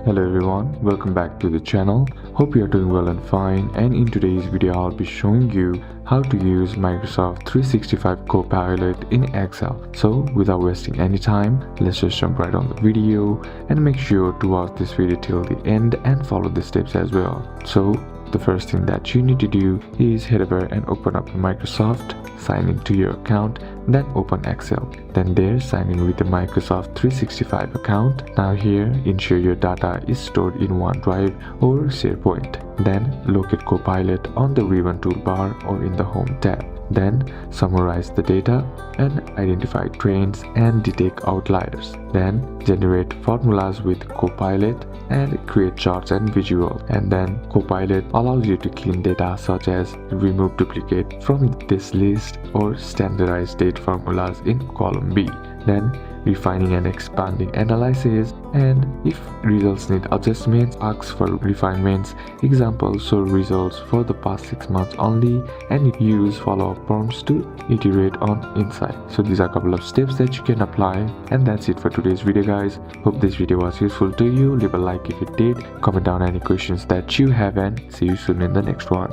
Hello everyone, welcome back to the channel. Hope you are doing well and fine, and in today's video I'll be showing you how to use Microsoft 365 Copilot in Excel. So without wasting any time, let's just jump right on the video and make sure to watch this video till the end and follow the steps as well. So the first thing that you need to do is head over and open up Microsoft, sign into your account, then open Excel. Then there sign in with the Microsoft 365 account. Now here ensure your data is stored in OneDrive or SharePoint. Then locate Copilot on the ribbon toolbar or in the Home tab. Then summarize the data and identify trends and detect outliers. Then generate formulas with Copilot and create charts and visual. And then Copilot allows you to clean data such as remove duplicate from this list or standardize date formulas in column B. Then refining and expanding analysis, and if results need adjustments, ask for refinements. Example, show results for the past 6 months only, and use follow-up prompts to iterate on insight. So these are a couple of steps that you can apply, and that's it for today's video guys. Hope this video was useful to you. Leave a like if it did, comment down any questions that you have, and see you soon in the next one.